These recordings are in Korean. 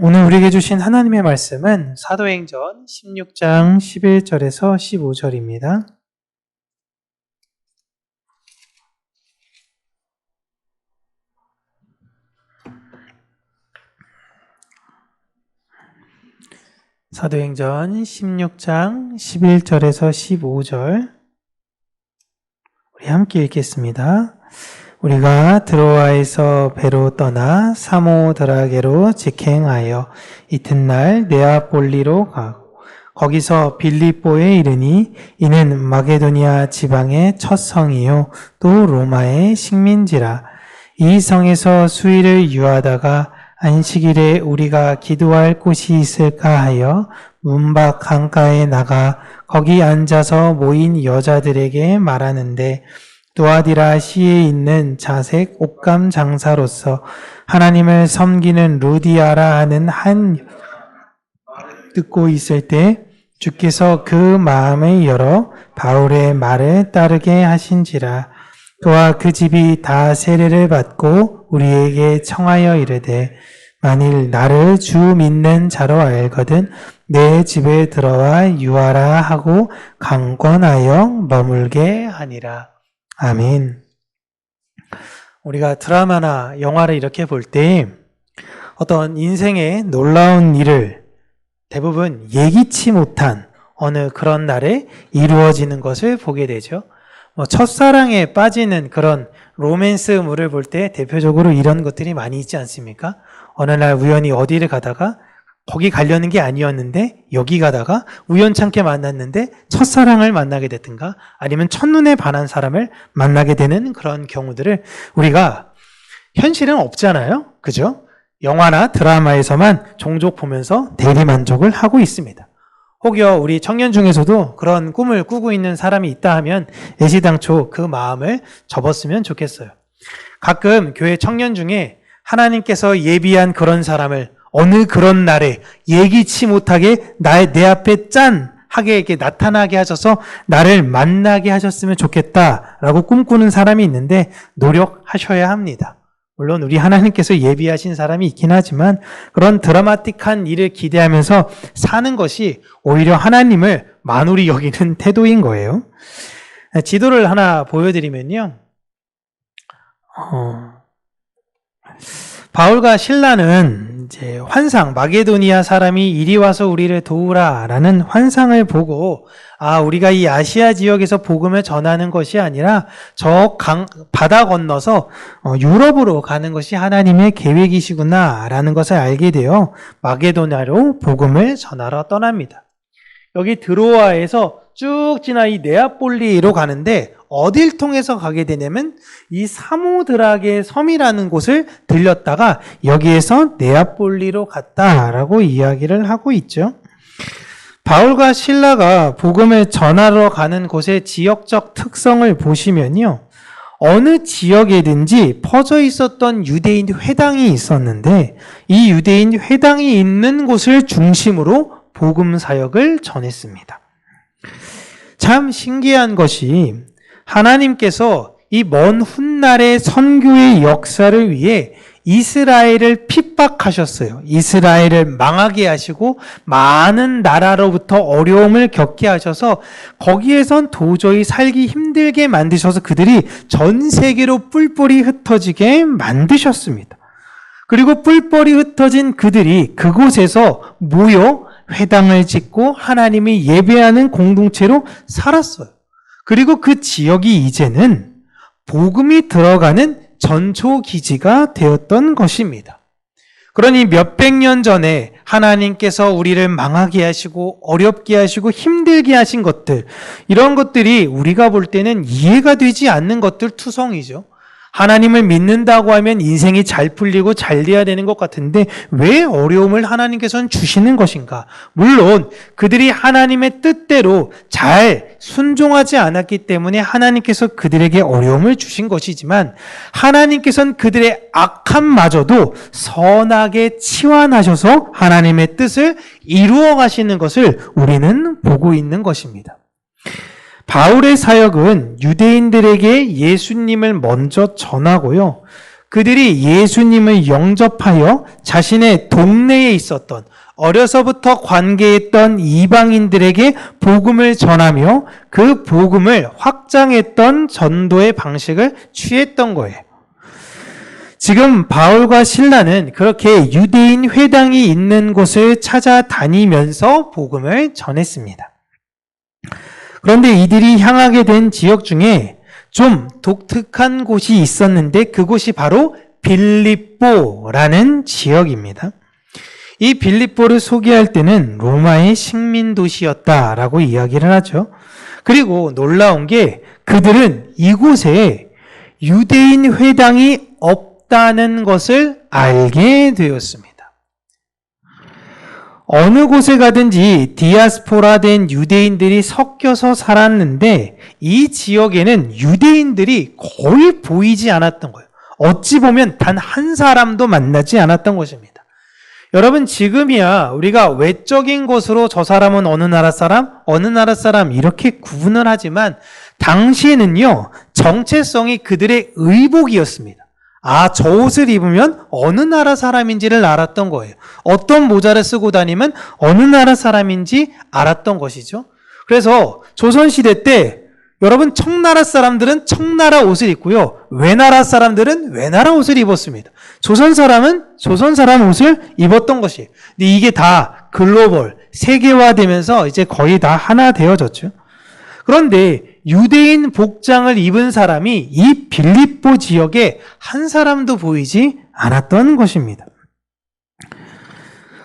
오늘 우리에게 주신 하나님의 말씀은 사도행전 16장 11절에서 15절입니다. 사도행전 16장 11절에서 15절 우리 함께 읽겠습니다. 우리가 드로아에서 배로 떠나 사모드라게로 직행하여 이튿날 네아폴리로 가고 거기서 빌립보에 이르니 이는 마게도니아 지방의 첫 성이요 또 로마의 식민지라. 이 성에서 수일을 유하다가 안식일에 우리가 기도할 곳이 있을까 하여 문밖 강가에 나가 거기 앉아서 모인 여자들에게 말하는데 두아디라 시에 있는 자색 옷감 장사로서 하나님을 섬기는 루디아라 하는 한 듣고 있을 때 주께서 그 마음을 열어 바울의 말을 따르게 하신지라. 그와 그 집이 다 세례를 받고 우리에게 청하여 이르되 만일 나를 주 믿는 자로 알거든 내 집에 들어와 유하라 하고 강권하여 머물게 하니라. 아멘. 우리가 드라마나 영화를 이렇게 볼 때 어떤 인생의 놀라운 일을 대부분 예기치 못한 어느 그런 날에 이루어지는 것을 보게 되죠. 첫사랑에 빠지는 그런 로맨스물을 볼 때 대표적으로 이런 것들이 많이 있지 않습니까? 어느 날 우연히 어디를 가다가 거기 가려는 게 아니었는데 여기 가다가 우연찮게 만났는데 첫사랑을 만나게 됐든가 아니면 첫눈에 반한 사람을 만나게 되는 그런 경우들을 우리가 현실은 없잖아요. 그죠? 영화나 드라마에서만 종종 보면서 대리만족을 하고 있습니다. 혹여 우리 청년 중에서도 그런 꿈을 꾸고 있는 사람이 있다 하면 애시당초 그 마음을 접었으면 좋겠어요. 가끔 교회 청년 중에 하나님께서 예비한 그런 사람을 어느 그런 날에 예기치 못하게 내 앞에 하게 이렇게 나타나게 하셔서 나를 만나게 하셨으면 좋겠다라고 꿈꾸는 사람이 있는데 노력하셔야 합니다. 물론 우리 하나님께서 예비하신 사람이 있긴 하지만 그런 드라마틱한 일을 기대하면서 사는 것이 오히려 하나님을 만홀히 여기는 태도인 거예요. 지도를 하나 보여드리면요. 바울과 실라는 이제 환상, 마게도니아 사람이 이리 와서 우리를 도우라 라는 환상을 보고 우리가 이 아시아 지역에서 복음을 전하는 것이 아니라 저 바다 건너서 유럽으로 가는 것이 하나님의 계획이시구나 라는 것을 알게 되어 마게도니아로 복음을 전하러 떠납니다. 여기 드로아에서 쭉 지나 이 네아폴리로 가는데 어딜 통해서 가게 되냐면 이 사모드라게 섬이라는 곳을 들렸다가 여기에서 네아폴리로 갔다라고 이야기를 하고 있죠. 바울과 실라가 복음을 전하러 가는 곳의 지역적 특성을 보시면요. 어느 지역에든지 퍼져 있었던 유대인 회당이 있었는데 이 유대인 회당이 있는 곳을 중심으로 복음 사역을 전했습니다. 참 신기한 것이 하나님께서 이 먼 훗날의 선교의 역사를 위해 이스라엘을 핍박하셨어요. 이스라엘을 망하게 하시고 많은 나라로부터 어려움을 겪게 하셔서 거기에선 도저히 살기 힘들게 만드셔서 그들이 전 세계로 뿔뿔이 흩어지게 만드셨습니다. 그리고 뿔뿔이 흩어진 그들이 그곳에서 모여 회당을 짓고 하나님이 예배하는 공동체로 살았어요. 그리고 그 지역이 이제는 복음이 들어가는 전초기지가 되었던 것입니다. 그러니 몇백 년 전에 하나님께서 우리를 망하게 하시고 어렵게 하시고 힘들게 하신 것들, 이런 것들이 우리가 볼 때는 이해가 되지 않는 것들 투성이죠. 하나님을 믿는다고 하면 인생이 잘 풀리고 잘 돼야 되는 것 같은데 왜 어려움을 하나님께서는 주시는 것인가? 물론 그들이 하나님의 뜻대로 잘 순종하지 않았기 때문에 하나님께서 그들에게 어려움을 주신 것이지만 하나님께서는 그들의 악함마저도 선하게 치환하셔서 하나님의 뜻을 이루어 가시는 것을 우리는 보고 있는 것입니다. 바울의 사역은 유대인들에게 예수님을 먼저 전하고요. 그들이 예수님을 영접하여 자신의 동네에 있었던 어려서부터 관계했던 이방인들에게 복음을 전하며 그 복음을 확장했던 전도의 방식을 취했던 거예요. 지금 바울과 실라는 그렇게 유대인 회당이 있는 곳을 찾아다니면서 복음을 전했습니다. 그런데 이들이 향하게 된 지역 중에 좀 독특한 곳이 있었는데 그곳이 바로 빌립보라는 지역입니다. 이 빌립보를 소개할 때는 로마의 식민 도시였다라고 이야기를 하죠. 그리고 놀라운 게 그들은 이곳에 유대인 회당이 없다는 것을 알게 되었습니다. 어느 곳에 가든지 디아스포라 된 유대인들이 섞여서 살았는데 이 지역에는 유대인들이 거의 보이지 않았던 거예요. 어찌 보면 단 한 사람도 만나지 않았던 것입니다. 여러분, 지금이야 우리가 외적인 것으로 저 사람은 어느 나라 사람 이렇게 구분을 하지만 당시에는요, 정체성이 그들의 의복이었습니다. 아, 저 옷을 입으면 어느 나라 사람인지를 알았던 거예요. 어떤 모자를 쓰고 다니면 어느 나라 사람인지 알았던 것이죠. 그래서 조선시대 때 여러분, 청나라 사람들은 청나라 옷을 입고요, 외나라 사람들은 외나라 옷을 입었습니다. 조선 사람은 조선 사람 옷을 입었던 것이에요. 근데 이게 다 글로벌, 세계화되면서 이제 거의 다 하나 되어졌죠. 그런데 유대인 복장을 입은 사람이 이 빌립보 지역에 한 사람도 보이지 않았던 것입니다.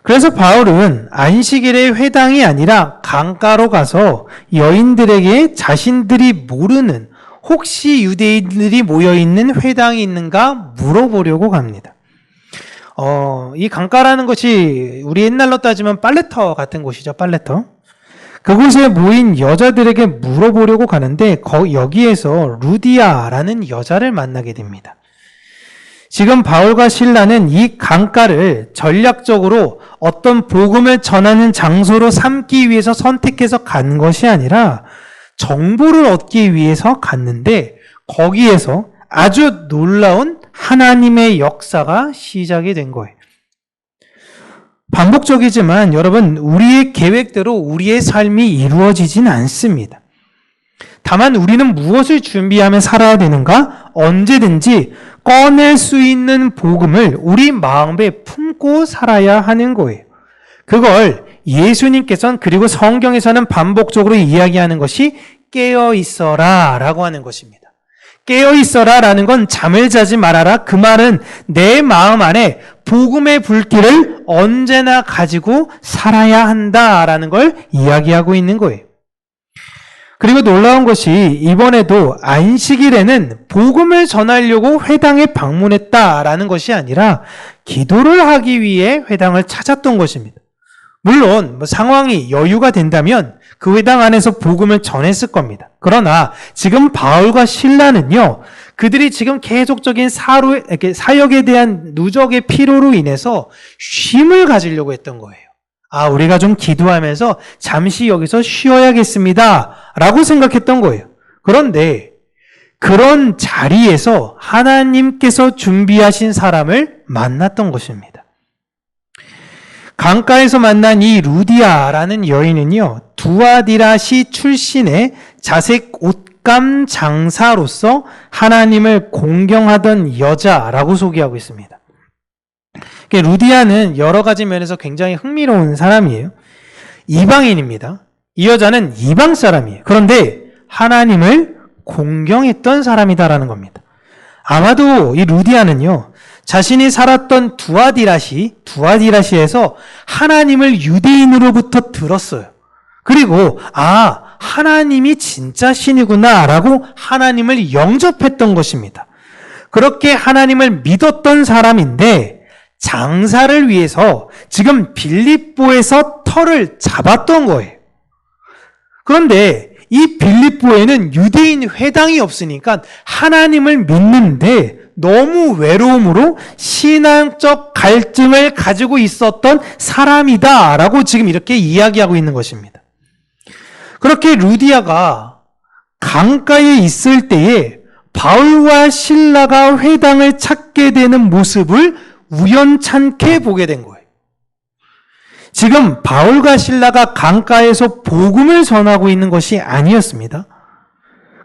그래서 바울은 안식일의 회당이 아니라 강가로 가서 여인들에게 자신들이 모르는 혹시 유대인들이 모여있는 회당이 있는가 물어보려고 갑니다. 이 강가라는 것이 우리 옛날로 따지면 빨래터 같은 곳이죠. 빨래터. 그곳에 모인 여자들에게 물어보려고 가는데 여기에서 루디아라는 여자를 만나게 됩니다. 지금 바울과 실라는 이 강가를 전략적으로 어떤 복음을 전하는 장소로 삼기 위해서 선택해서 간 것이 아니라 정보를 얻기 위해서 갔는데 거기에서 아주 놀라운 하나님의 역사가 시작이 된 거예요. 반복적이지만 여러분, 우리의 계획대로 우리의 삶이 이루어지진 않습니다. 다만 우리는 무엇을 준비하며 살아야 되는가? 언제든지 꺼낼 수 있는 복음을 우리 마음에 품고 살아야 하는 거예요. 그걸 예수님께서는 그리고 성경에서는 반복적으로 이야기하는 것이 깨어있어라 라고 하는 것입니다. 깨어있어라 라는 건 잠을 자지 말아라. 그 말은 내 마음 안에 복음의 불길을 언제나 가지고 살아야 한다라는 걸 이야기하고 있는 거예요. 그리고 놀라운 것이 이번에도 안식일에는 복음을 전하려고 회당에 방문했다라는 것이 아니라 기도를 하기 위해 회당을 찾았던 것입니다. 물론 상황이 여유가 된다면 그 회당 안에서 복음을 전했을 겁니다. 그러나 지금 바울과 실라는요, 그들이 지금 계속적인 사역에 대한 누적의 피로로 인해서 쉼을 가지려고 했던 거예요. 아, 우리가 좀 기도하면서 잠시 여기서 쉬어야겠습니다 라고 생각했던 거예요. 그런데 그런 자리에서 하나님께서 준비하신 사람을 만났던 것입니다. 강가에서 만난 이 루디아라는 여인은요, 두아디라시 출신의 자색 옷감 장사로서 하나님을 공경하던 여자라고 소개하고 있습니다. 루디아는 여러 가지 면에서 굉장히 흥미로운 사람이에요. 이방인입니다. 이 여자는 이방 사람이에요. 그런데 하나님을 공경했던 사람이다라는 겁니다. 아마도 이 루디아는요, 자신이 살았던 두아디라시에서 하나님을 유대인으로부터 들었어요. 그리고 하나님이 진짜 신이구나 라고 하나님을 영접했던 것입니다. 그렇게 하나님을 믿었던 사람인데 장사를 위해서 지금 빌립보에서 터를 잡았던 거예요. 그런데 이 빌립보에는 유대인 회당이 없으니까 하나님을 믿는데 너무 외로움으로 신앙적 갈증을 가지고 있었던 사람이다라고 지금 이렇게 이야기하고 있는 것입니다. 그렇게 루디아가 강가에 있을 때에 바울과 실라가 회당을 찾게 되는 모습을 우연찮게 보게 된 거예요. 지금 바울과 실라가 강가에서 복음을 전하고 있는 것이 아니었습니다.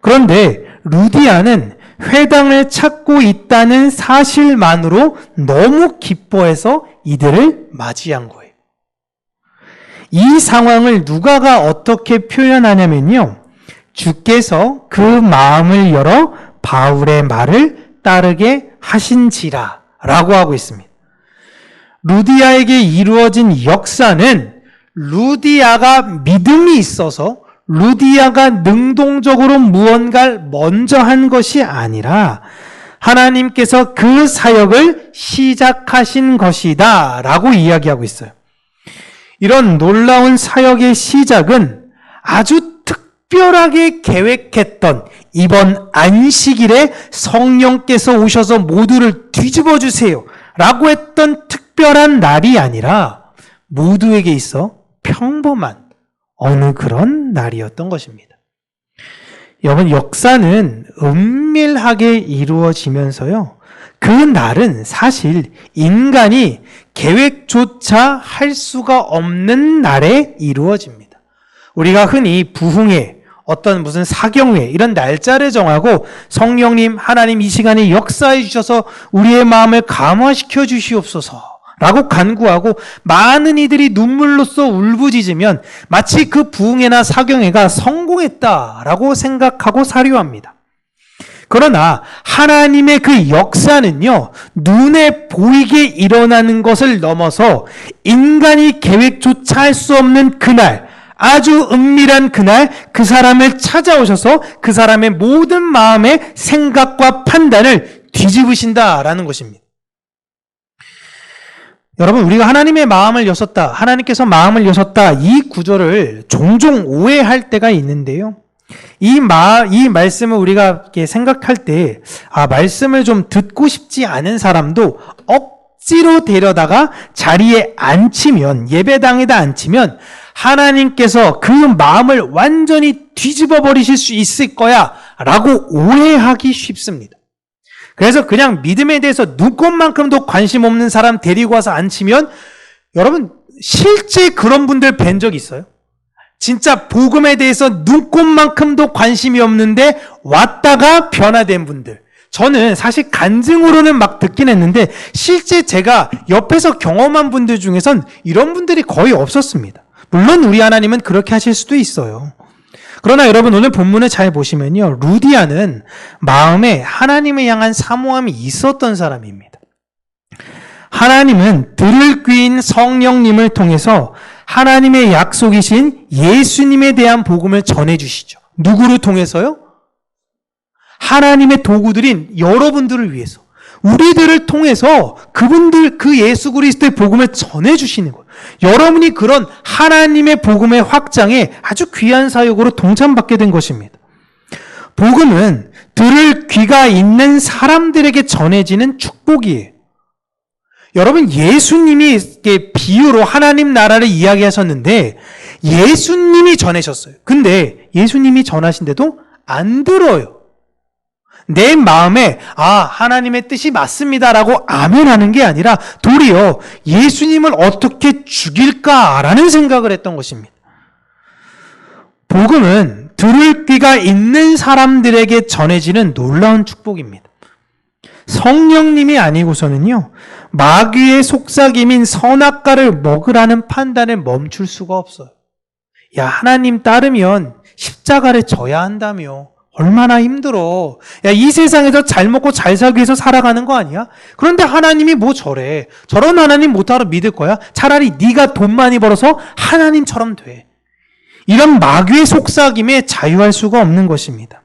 그런데 루디아는 회당을 찾고 있다는 사실만으로 너무 기뻐해서 이들을 맞이한 거예요. 이 상황을 누가가 어떻게 표현하냐면요. 주께서 그 마음을 열어 바울의 말을 따르게 하신지라 라고 하고 있습니다. 루디아에게 이루어진 역사는 루디아가 믿음이 있어서 루디아가 능동적으로 무언가를 먼저 한 것이 아니라 하나님께서 그 사역을 시작하신 것이다 라고 이야기하고 있어요. 이런 놀라운 사역의 시작은 아주 특별하게 계획했던 이번 안식일에 성령께서 오셔서 모두를 뒤집어 주세요 라고 했던 특별한 날이 아니라 모두에게 있어 평범한 어느 그런 날이었던 것입니다. 여러분, 역사는 은밀하게 이루어지면서요. 그 날은 사실 인간이 계획조차 할 수가 없는 날에 이루어집니다. 우리가 흔히 부흥회, 어떤 무슨 사경회 이런 날짜를 정하고 성령님, 하나님 이 시간에 역사해 주셔서 우리의 마음을 감화시켜 주시옵소서 라고 간구하고 많은 이들이 눈물로써 울부짖으면 마치 그 부흥회나 사경회가 성공했다라고 생각하고 사료합니다. 그러나 하나님의 그 역사는요, 눈에 보이게 일어나는 것을 넘어서 인간이 계획조차 할 수 없는 그날, 아주 은밀한 그날 그 사람을 찾아오셔서 그 사람의 모든 마음의 생각과 판단을 뒤집으신다라는 것입니다. 여러분, 우리가 하나님의 마음을 여셨다, 하나님께서 마음을 여셨다, 이 구절을 종종 오해할 때가 있는데요. 이 말씀을 우리가 이렇게 생각할 때, 말씀을 좀 듣고 싶지 않은 사람도 억지로 데려다가 자리에 앉히면, 예배당에다 앉히면, 하나님께서 그 마음을 완전히 뒤집어 버리실 수 있을 거야, 라고 오해하기 쉽습니다. 그래서 그냥 믿음에 대해서 눈꼽만큼도 관심 없는 사람 데리고 와서 앉히면 여러분 실제 그런 분들 뵌 적 있어요? 진짜 복음에 대해서 눈꼽만큼도 관심이 없는데 왔다가 변화된 분들. 저는 사실 간증으로는 막 듣긴 했는데 실제 제가 옆에서 경험한 분들 중에선 이런 분들이 거의 없었습니다. 물론 우리 하나님은 그렇게 하실 수도 있어요. 그러나 여러분 오늘 본문을 잘 보시면요. 루디아는 마음에 하나님을 향한 사모함이 있었던 사람입니다. 하나님은 들을 귀인 성령님을 통해서 하나님의 약속이신 예수님에 대한 복음을 전해주시죠. 누구를 통해서요? 하나님의 도구들인 여러분들을 위해서. 우리들을 통해서 그분들, 그 예수 그리스도의 복음을 전해주시는 거예요. 여러분이 그런 하나님의 복음의 확장에 아주 귀한 사역으로 동참받게 된 것입니다. 복음은 들을 귀가 있는 사람들에게 전해지는 축복이에요. 여러분, 예수님이 비유로 하나님 나라를 이야기하셨는데 예수님이 전하셨어요. 근데 예수님이 전하신데도 안 들어요. 내 마음에 하나님의 뜻이 맞습니다라고 아멘하는 게 아니라 도리어 예수님을 어떻게 죽일까라는 생각을 했던 것입니다. 복음은 들을 귀가 있는 사람들에게 전해지는 놀라운 축복입니다. 성령님이 아니고서는요, 마귀의 속삭임인 선악과를 먹으라는 판단을 멈출 수가 없어요. 야, 하나님 따르면 십자가를 져야 한다며. 얼마나 힘들어. 야, 이 세상에서 잘 먹고 잘 살기 위해서 살아가는 거 아니야? 그런데 하나님이 뭐 저래. 저런 하나님 못하러 믿을 거야? 차라리 네가 돈 많이 벌어서 하나님처럼 돼. 이런 마귀의 속삭임에 자유할 수가 없는 것입니다.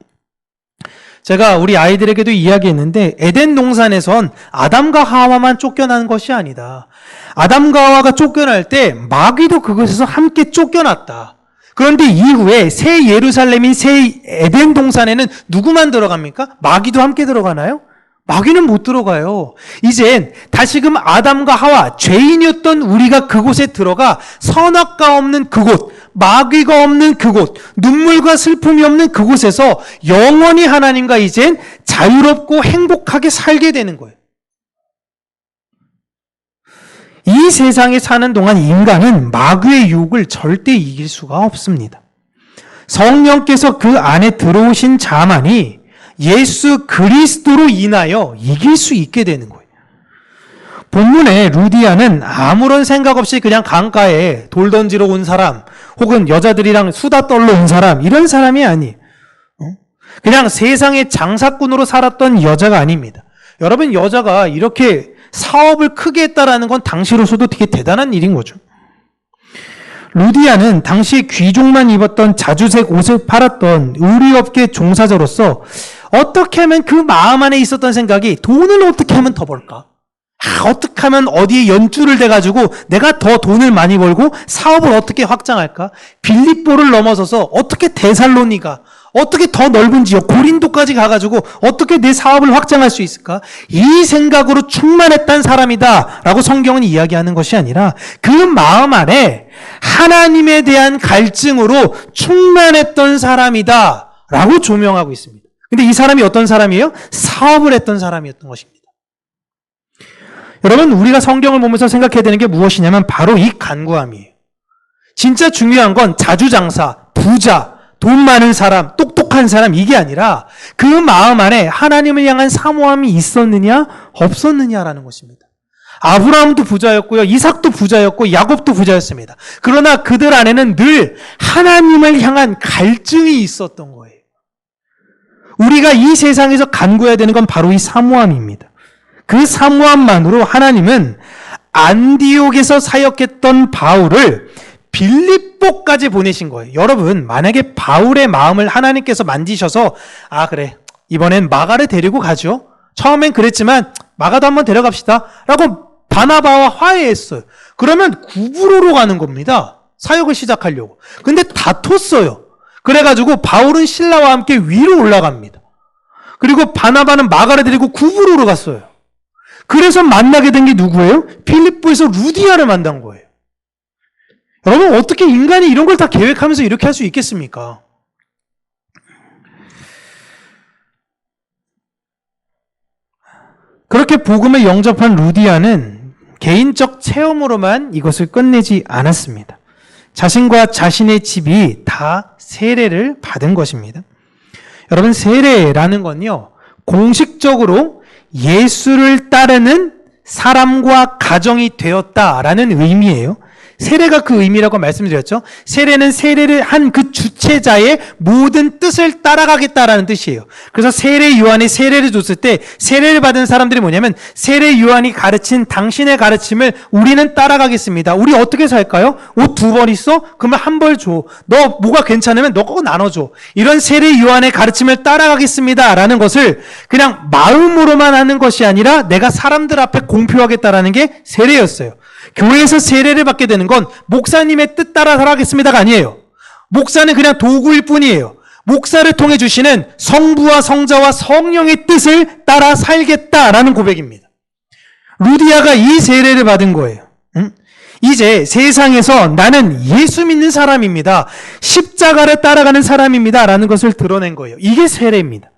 제가 우리 아이들에게도 이야기했는데 에덴 동산에선 아담과 하와만 쫓겨난 것이 아니다. 아담과 하와가 쫓겨날 때 마귀도 그것에서 함께 쫓겨났다. 그런데 이후에 새 예루살렘인 새 에덴 동산에는 누구만 들어갑니까? 마귀도 함께 들어가나요? 마귀는 못 들어가요. 이젠 다시금 아담과 하와, 죄인이었던 우리가 그곳에 들어가 선악과 없는 그곳, 마귀가 없는 그곳, 눈물과 슬픔이 없는 그곳에서 영원히 하나님과 이젠 자유롭고 행복하게 살게 되는 거예요. 이 세상에 사는 동안 인간은 마귀의 유혹을 절대 이길 수가 없습니다. 성령께서 그 안에 들어오신 자만이 예수 그리스도로 인하여 이길 수 있게 되는 거예요. 본문에 루디아는 아무런 생각 없이 그냥 강가에 돌 던지러 온 사람, 혹은 여자들이랑 수다 떨러 온 사람, 이런 사람이 아니에요. 그냥 세상의 장사꾼으로 살았던 여자가 아닙니다. 여러분, 여자가 이렇게 사업을 크게 했다라는 건 당시로서도 되게 대단한 일인 거죠. 루디아는 당시 귀족만 입었던 자주색 옷을 팔았던 의류업계 종사자로서 어떻게 하면 그 마음 안에 있었던 생각이 돈을 어떻게 하면 더 벌까? 어떻게 하면 어디에 연줄을 대가지고 내가 더 돈을 많이 벌고 사업을 어떻게 확장할까? 빌립보를 넘어서서 어떻게 데살로니가, 어떻게 더 넓은 지역 고린도까지 가가지고 어떻게 내 사업을 확장할 수 있을까? 이 생각으로 충만했던 사람이다 라고 성경은 이야기하는 것이 아니라 그 마음 안에 하나님에 대한 갈증으로 충만했던 사람이다 라고 조명하고 있습니다. 근데 이 사람이 어떤 사람이에요? 사업을 했던 사람이었던 것입니다. 여러분, 우리가 성경을 보면서 생각해야 되는 게 무엇이냐면 바로 이 간구함이에요. 진짜 중요한 건 자주장사, 부자, 돈 많은 사람, 똑똑한 사람, 이게 아니라 그 마음 안에 하나님을 향한 사모함이 있었느냐 없었느냐라는 것입니다. 아브라함도 부자였고요, 이삭도 부자였고 야곱도 부자였습니다. 그러나 그들 안에는 늘 하나님을 향한 갈증이 있었던 거예요. 우리가 이 세상에서 간구해야 되는 건 바로 이 사모함입니다. 그 사모함만으로 하나님은 안디옥에서 사역했던 바울을 빌립보까지 보내신 거예요. 여러분, 만약에 바울의 마음을 하나님께서 만지셔서 그래, 이번엔 마가를 데리고 가죠. 처음엔 그랬지만 마가도 한번 데려갑시다 라고 바나바와 화해했어요. 그러면 구브로로 가는 겁니다. 사역을 시작하려고. 근데 다퉜어요. 그래가지고 바울은 신라와 함께 위로 올라갑니다. 그리고 바나바는 마가를 데리고 구브로로 갔어요. 그래서 만나게 된 게 누구예요? 빌립보에서 루디아를 만난 거예요. 여러분, 어떻게 인간이 이런 걸 다 계획하면서 이렇게 할 수 있겠습니까? 그렇게 복음을 영접한 루디아는 개인적 체험으로만 이것을 끝내지 않았습니다. 자신과 자신의 집이 다 세례를 받은 것입니다. 여러분, 세례라는 건요, 공식적으로 예수를 따르는 사람과 가정이 되었다라는 의미예요. 세례가 그 의미라고 말씀드렸죠. 세례는 세례를 한 그 주체자의 모든 뜻을 따라가겠다라는 뜻이에요. 그래서 세례 요한이 세례를 줬을 때 세례를 받은 사람들이 뭐냐면 세례 요한이 가르친 당신의 가르침을 우리는 따라가겠습니다. 우리 어떻게 살까요? 옷 2벌 있어? 그러면 1벌 줘. 너 뭐가 괜찮으면 너 그거 나눠줘. 이런 세례 요한의 가르침을 따라가겠습니다라는 것을 그냥 마음으로만 하는 것이 아니라 내가 사람들 앞에 공표하겠다라는 게 세례였어요. 교회에서 세례를 받게 되는 건 목사님의 뜻 따라 살아가겠습니다가 아니에요. 목사는 그냥 도구일 뿐이에요. 목사를 통해 주시는 성부와 성자와 성령의 뜻을 따라 살겠다라는 고백입니다. 루디아가 이 세례를 받은 거예요. 이제 세상에서 나는 예수 믿는 사람입니다. 십자가를 따라가는 사람입니다. 라는 것을 드러낸 거예요. 이게 세례입니다.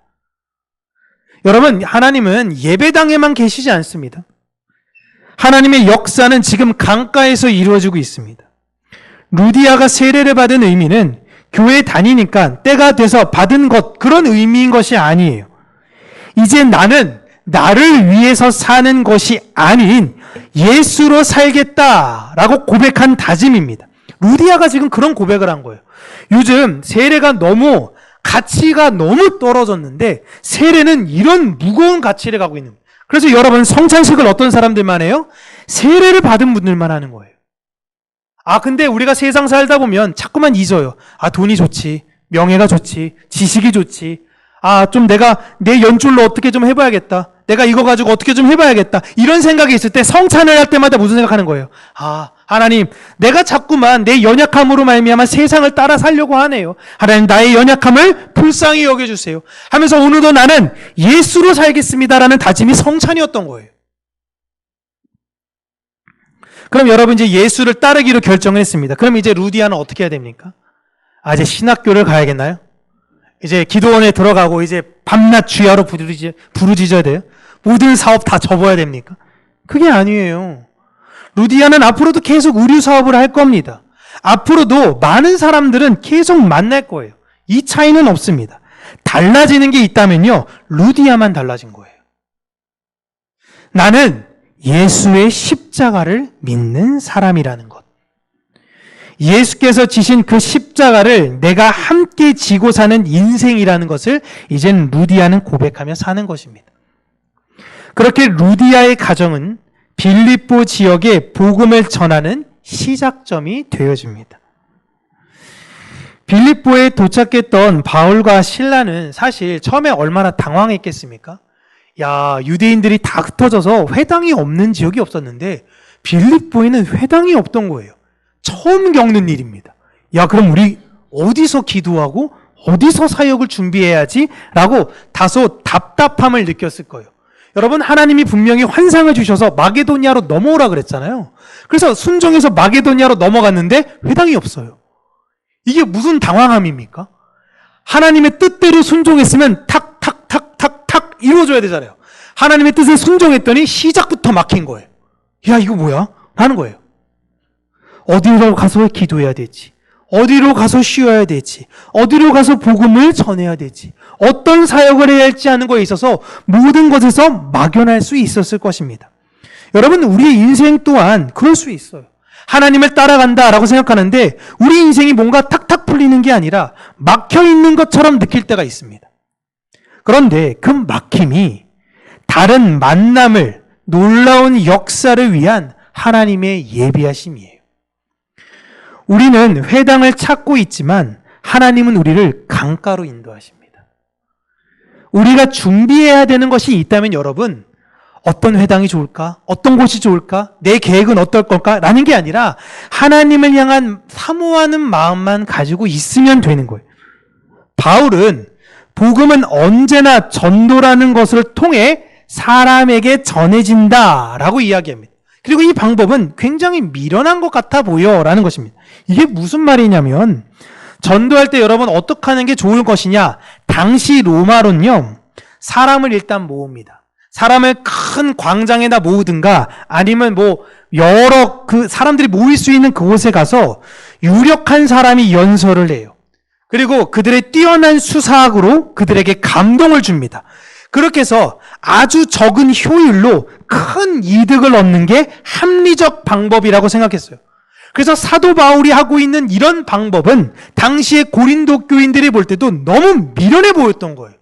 여러분, 하나님은 예배당에만 계시지 않습니다. 하나님의 역사는 지금 강가에서 이루어지고 있습니다. 루디아가 세례를 받은 의미는 교회 다니니까 때가 돼서 받은 것, 그런 의미인 것이 아니에요. 이제 나는 나를 위해서 사는 것이 아닌 예수로 살겠다라고 고백한 다짐입니다. 루디아가 지금 그런 고백을 한 거예요. 요즘 세례가 너무 가치가 너무 떨어졌는데 세례는 이런 무거운 가치를 갖고 있는 거예요. 그래서 여러분, 성찬식을 어떤 사람들만 해요? 세례를 받은 분들만 하는 거예요. 근데 우리가 세상 살다 보면 자꾸만 잊어요. 돈이 좋지, 명예가 좋지, 지식이 좋지, 좀 내가 내 연줄로 어떻게 좀 해봐야겠다, 내가 이거 가지고 어떻게 좀 해봐야겠다, 이런 생각이 있을 때 성찬을 할 때마다 무슨 생각하는 거예요? 하나님, 내가 자꾸만 내 연약함으로 말미암아 세상을 따라 살려고 하네요. 하나님, 나의 연약함을 불쌍히 여겨주세요 하면서 오늘도 나는 예수로 살겠습니다라는 다짐이 성찬이었던 거예요. 그럼 여러분, 이제 예수를 따르기로 결정을 했습니다. 그럼 이제 루디아는 어떻게 해야 됩니까? 이제 신학교를 가야겠나요? 이제 기도원에 들어가고 이제 밤낮 주야로 부르짖어야 돼요? 모든 사업 다 접어야 됩니까? 그게 아니에요. 루디아는 앞으로도 계속 의류 사업을 할 겁니다. 앞으로도 많은 사람들은 계속 만날 거예요. 이 차이는 없습니다. 달라지는 게 있다면요, 루디아만 달라진 거예요. 나는 예수의 십자가를 믿는 사람이라는 것. 예수께서 지신 그 십자가를 내가 함께 지고 사는 인생이라는 것을 이젠 루디아는 고백하며 사는 것입니다. 그렇게 루디아의 가정은 빌립보 지역에 복음을 전하는 시작점이 되어집니다. 빌립보에 도착했던 바울과 실라는 사실 처음에 얼마나 당황했겠습니까? 야, 유대인들이 다 흩어져서 회당이 없는 지역이 없었는데 빌립보에는 회당이 없던 거예요. 처음 겪는 일입니다. 야, 그럼 우리 어디서 기도하고 어디서 사역을 준비해야지? 라고 다소 답답함을 느꼈을 거예요. 여러분, 하나님이 분명히 환상을 주셔서 마게도니아로 넘어오라 그랬잖아요. 그래서 순종해서 마게도니아로 넘어갔는데 회당이 없어요. 이게 무슨 당황함입니까? 하나님의 뜻대로 순종했으면 탁탁탁탁탁 이루어져야 되잖아요. 하나님의 뜻에 순종했더니 시작부터 막힌 거예요. 야, 이거 뭐야? 하는 거예요. 어디로 가서 기도해야 되지? 어디로 가서 쉬어야 되지? 어디로 가서 복음을 전해야 되지? 어떤 사역을 해야 할지 하는 거에 있어서 모든 것에서 막연할 수 있었을 것입니다. 여러분, 우리의 인생 또한 그럴 수 있어요. 하나님을 따라간다라고 생각하는데 우리 인생이 뭔가 탁탁 풀리는 게 아니라 막혀있는 것처럼 느낄 때가 있습니다. 그런데 그 막힘이 다른 만남을, 놀라운 역사를 위한 하나님의 예비하심이에요. 우리는 회당을 찾고 있지만 하나님은 우리를 강가로 인도하십니다. 우리가 준비해야 되는 것이 있다면 여러분, 어떤 회당이 좋을까? 어떤 곳이 좋을까? 내 계획은 어떨 걸까? 라는 게 아니라 하나님을 향한 사모하는 마음만 가지고 있으면 되는 거예요. 바울은 복음은 언제나 전도라는 것을 통해 사람에게 전해진다라고 이야기합니다. 그리고 이 방법은 굉장히 미련한 것 같아 보여라는 것입니다. 이게 무슨 말이냐면 전도할 때 여러분 어떻게 하는 게 좋을 것이냐? 당시 로마론요, 사람을 일단 모읍니다. 사람을 큰 광장에다 모으든가 아니면 여러 그 사람들이 모일 수 있는 그곳에 가서 유력한 사람이 연설을 해요. 그리고 그들의 뛰어난 수사학으로 그들에게 감동을 줍니다. 그렇게 해서 아주 적은 효율로 큰 이득을 얻는 게 합리적 방법이라고 생각했어요. 그래서 사도 바울이 하고 있는 이런 방법은 당시의 고린도 교인들이 볼 때도 너무 미련해 보였던 거예요.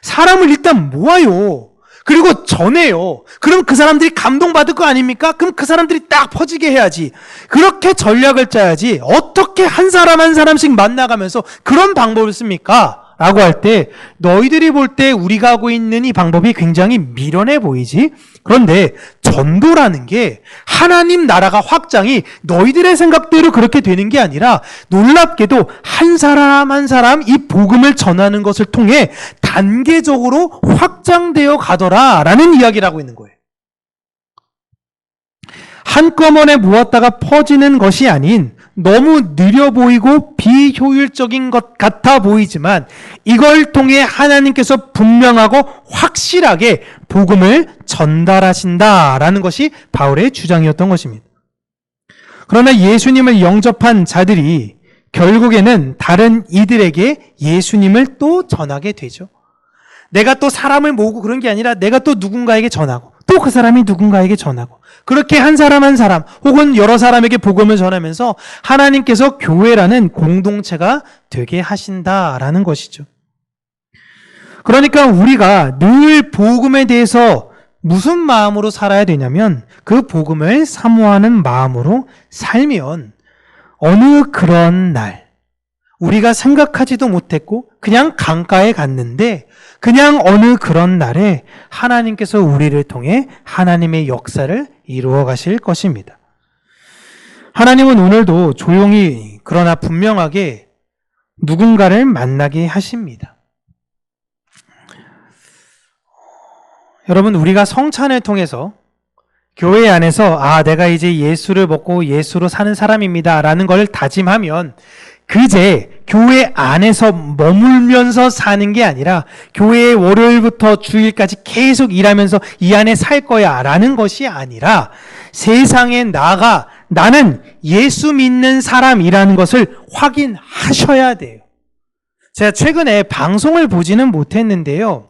사람을 일단 모아요. 그리고 전해요. 그럼 그 사람들이 감동받을 거 아닙니까? 그럼 그 사람들이 딱 퍼지게 해야지. 그렇게 전략을 짜야지. 어떻게 한 사람 한 사람씩 만나가면서 그런 방법을 씁니까? 라고 할 때 너희들이 볼 때 우리가 하고 있는 이 방법이 굉장히 미련해 보이지? 그런데 전도라는 게 하나님 나라가 확장이 너희들의 생각대로 그렇게 되는 게 아니라 놀랍게도 한 사람 한 사람 이 복음을 전하는 것을 통해 단계적으로 확장되어 가더라라는 이야기를 하고 있는 거예요. 한꺼번에 모았다가 퍼지는 것이 아닌 너무 느려 보이고 비효율적인 것 같아 보이지만 이걸 통해 하나님께서 분명하고 확실하게 복음을 전달하신다라는 것이 바울의 주장이었던 것입니다. 그러나 예수님을 영접한 자들이 결국에는 다른 이들에게 예수님을 또 전하게 되죠. 내가 또 사람을 모으고 그런 게 아니라 내가 또 누군가에게 전하고 또 그 사람이 누군가에게 전하고 그렇게 한 사람 한 사람 혹은 여러 사람에게 복음을 전하면서 하나님께서 교회라는 공동체가 되게 하신다라는 것이죠. 그러니까 우리가 늘 복음에 대해서 무슨 마음으로 살아야 되냐면 그 복음을 사모하는 마음으로 살면 어느 그런 날 우리가 생각하지도 못했고 그냥 강가에 갔는데 그냥 어느 그런 날에 하나님께서 우리를 통해 하나님의 역사를 이루어 가실 것입니다. 하나님은 오늘도 조용히 그러나 분명하게 누군가를 만나게 하십니다. 여러분, 우리가 성찬을 통해서 교회 안에서 내가 이제 예수를 먹고 예수로 사는 사람입니다 라는 걸 다짐하면 그제 교회 안에서 머물면서 사는 게 아니라 교회에 월요일부터 주일까지 계속 일하면서 이 안에 살 거야 라는 것이 아니라 세상에 나가 나는 예수 믿는 사람이라는 것을 확인하셔야 돼요. 제가 최근에 방송을 보지는 못했는데요.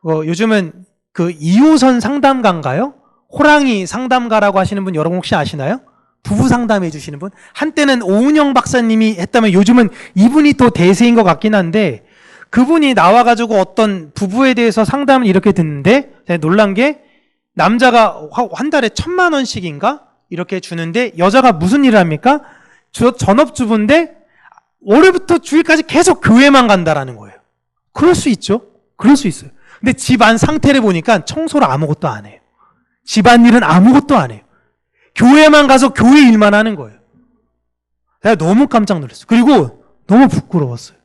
요즘은 그 2호선 상담가인가요? 호랑이 상담가라고 하시는 분 여러분 혹시 아시나요? 부부 상담해 주시는 분? 한때는 오은영 박사님이 했다면 요즘은 이분이 더 대세인 것 같긴 한데 그분이 나와가지고 어떤 부부에 대해서 상담을 이렇게 듣는데 제가 놀란 게 남자가 한 달에 1,000,000원씩인가? 이렇게 주는데 여자가 무슨 일을 합니까? 전업주부인데 월요일부터 주일까지 계속 교회만 간다라는 거예요. 그럴 수 있죠. 그럴 수 있어요. 근데 집안 상태를 보니까 청소를 아무것도 안 해요. 집안일은 아무것도 안 해요. 교회만 가서 교회 일만 하는 거예요. 내가 너무 깜짝 놀랐어요. 그리고 너무 부끄러웠어요.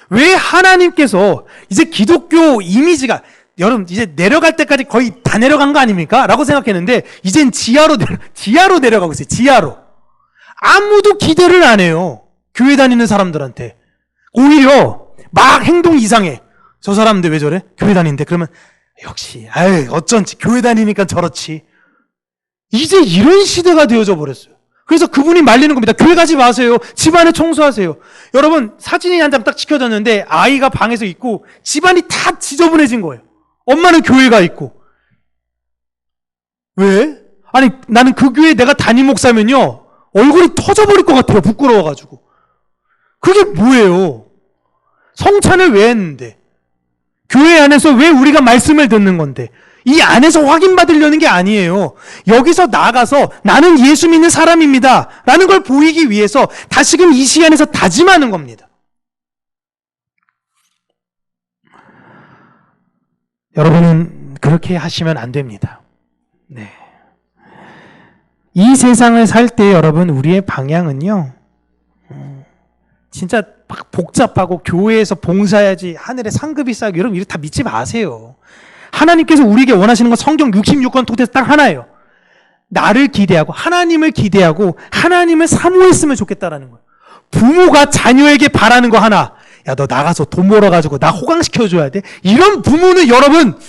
왜 하나님께서 이제 기독교 이미지가 여러분 이제 내려갈 때까지 거의 다 내려간 거 아닙니까? 라고 생각했는데 이젠 지하로 내려가고 있어요. 지하로. 아무도 기대를 안 해요. 교회 다니는 사람들한테. 오히려 막 행동 이상해. 저 사람들 왜 저래? 교회 다니는데. 그러면 역시 어쩐지 교회 다니니까 저렇지. 이제 이런 시대가 되어져 버렸어요. 그래서 그분이 말리는 겁니다. 교회 가지 마세요. 집안에 청소하세요. 여러분 사진이 한 장 딱 찍혀졌는데 아이가 방에서 있고 집안이 다 지저분해진 거예요. 엄마는 교회 가 있고. 왜? 아니 나는 그 교회 내가 담임 목사면요 얼굴이 터져버릴 것 같아요. 부끄러워가지고. 그게 뭐예요? 성찬을 왜 했는데? 교회 안에서 왜 우리가 말씀을 듣는 건데? 이 안에서 확인받으려는 게 아니에요. 여기서 나가서 나는 예수 믿는 사람입니다 라는 걸 보이기 위해서 다시금 이 시간에서 다짐하는 겁니다. 여러분은 그렇게 하시면 안 됩니다. 네. 이 세상을 살 때 여러분 우리의 방향은요 진짜 막 복잡하고 교회에서 봉사해야지 하늘에 상급이 쌓이고 여러분 이렇게 다 믿지 마세요. 하나님께서 우리에게 원하시는 건 성경 66권 토대에서 딱 하나예요. 나를 기대하고 하나님을 기대하고 하나님을 사모했으면 좋겠다라는 거예요. 부모가 자녀에게 바라는 거 하나. 야, 너 나가서 돈 벌어가지고 나 호강시켜줘야 돼. 이런 부모는 여러분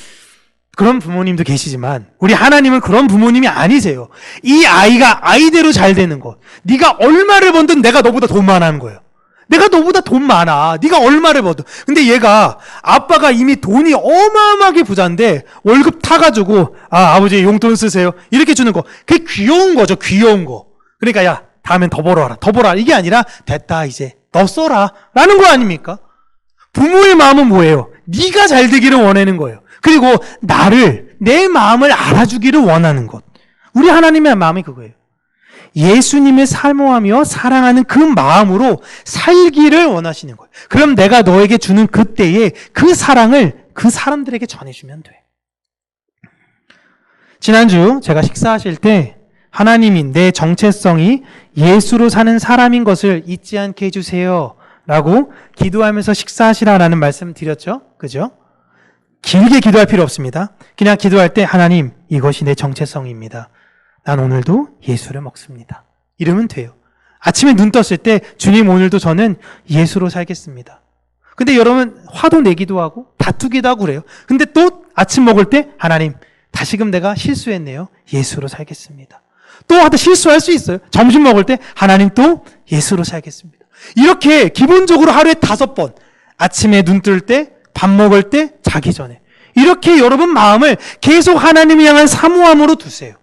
그런 부모님도 계시지만 우리 하나님은 그런 부모님이 아니세요. 이 아이가 아이대로 잘 되는 것. 네가 얼마를 벌든 내가 너보다 돈 많아하는 거예요. 내가 너보다 돈 많아. 네가 얼마를 벌든. 근데 얘가 아빠가 이미 돈이 어마어마하게 부자인데 월급 타가지고 아버지 용돈 쓰세요. 이렇게 주는 거. 그게 귀여운 거죠. 귀여운 거. 그러니까 야 다음엔 더 벌어와라. 더 벌어라. 이게 아니라 됐다 이제 너 써라. 라는 거 아닙니까? 부모의 마음은 뭐예요? 네가 잘 되기를 원하는 거예요. 그리고 나를 내 마음을 알아주기를 원하는 것. 우리 하나님의 마음이 그거예요. 예수님을 사모하며 사랑하는 그 마음으로 살기를 원하시는 거예요. 그럼 내가 너에게 주는 그때에 그 사랑을 그 사람들에게 전해주면 돼. 지난주 제가 식사하실 때 하나님이 내 정체성이 예수로 사는 사람인 것을 잊지 않게 해주세요 라고 기도하면서 식사하시라라는 말씀 드렸죠. 그죠? 길게 기도할 필요 없습니다. 그냥 기도할 때 하나님 이것이 내 정체성입니다. 난 오늘도 예수를 먹습니다. 이러면 돼요. 아침에 눈 떴을 때 주님 오늘도 저는 예수로 살겠습니다. 근데 여러분 화도 내기도 하고 다투기도 하고 그래요. 근데 또 아침 먹을 때 하나님 다시금 내가 실수했네요. 예수로 살겠습니다. 또 하다 실수할 수 있어요. 점심 먹을 때 하나님 또 예수로 살겠습니다. 이렇게 기본적으로 하루에 5번 아침에 눈 뜰 때 밥 먹을 때 자기 전에 이렇게 여러분 마음을 계속 하나님을 향한 사모함으로 두세요.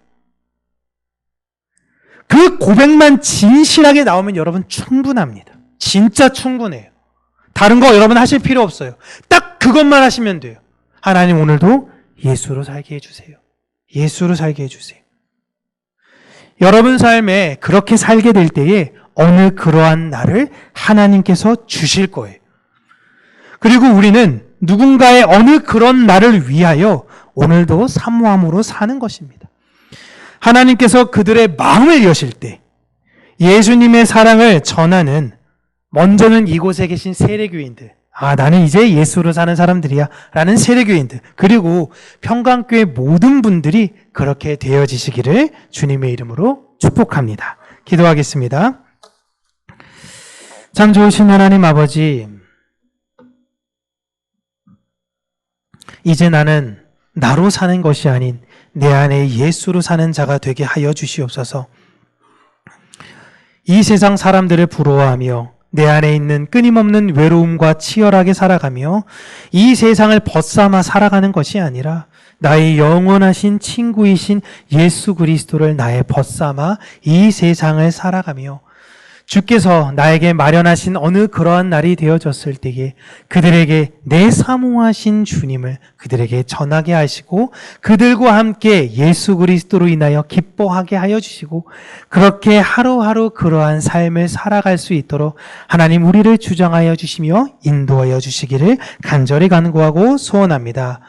그 고백만 진실하게 나오면 여러분 충분합니다. 진짜 충분해요. 다른 거 여러분 하실 필요 없어요. 딱 그것만 하시면 돼요. 하나님 오늘도 예수로 살게 해주세요. 예수로 살게 해주세요. 여러분 삶에 그렇게 살게 될 때에 어느 그러한 날을 하나님께서 주실 거예요. 그리고 우리는 누군가의 어느 그런 날을 위하여 오늘도 사모함으로 사는 것입니다. 하나님께서 그들의 마음을 여실 때 예수님의 사랑을 전하는 먼저는 이곳에 계신 세례교인들, 나는 이제 예수로 사는 사람들이야 라는 세례교인들, 그리고 평강교회 모든 분들이 그렇게 되어지시기를 주님의 이름으로 축복합니다. 기도하겠습니다. 참 좋으신 하나님 아버지, 이제 나는 나로 사는 것이 아닌 내 안에 예수로 사는 자가 되게 하여 주시옵소서. 이 세상 사람들을 부러워하며 내 안에 있는 끊임없는 외로움과 치열하게 살아가며 이 세상을 벗삼아 살아가는 것이 아니라 나의 영원하신 친구이신 예수 그리스도를 나의 벗삼아 이 세상을 살아가며 주께서 나에게 마련하신 어느 그러한 날이 되어졌을 때에 그들에게 내 사모하신 주님을 그들에게 전하게 하시고 그들과 함께 예수 그리스도로 인하여 기뻐하게 하여 주시고 그렇게 하루하루 그러한 삶을 살아갈 수 있도록 하나님 우리를 주장하여 주시며 인도하여 주시기를 간절히 간구하고 소원합니다.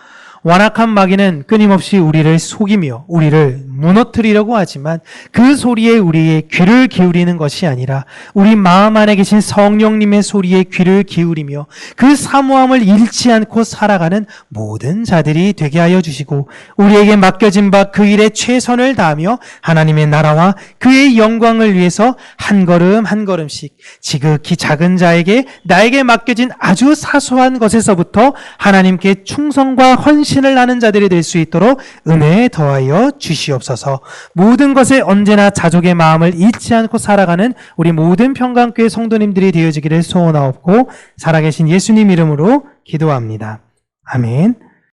완악한 마귀는 끊임없이 우리를 속이며 우리를 무너뜨리려고 하지만 그 소리에 우리의 귀를 기울이는 것이 아니라 우리 마음 안에 계신 성령님의 소리에 귀를 기울이며 그 사모함을 잃지 않고 살아가는 모든 자들이 되게 하여 주시고 우리에게 맡겨진 바 그 일에 최선을 다하며 하나님의 나라와 그의 영광을 위해서 한 걸음 한 걸음씩 지극히 작은 자에게 나에게 맡겨진 아주 사소한 것에서부터 하나님께 충성과 헌신을 하는 자들이 될 수 있도록 은혜에 더하여 주시옵소서. 모든 것에 언제나 자족의 마음을 잃지 않고 살아가는 우리 모든 평강교회 성도님들이 되어지기를 소원하옵고 살아계신 예수님 이름으로 기도합니다. 아멘.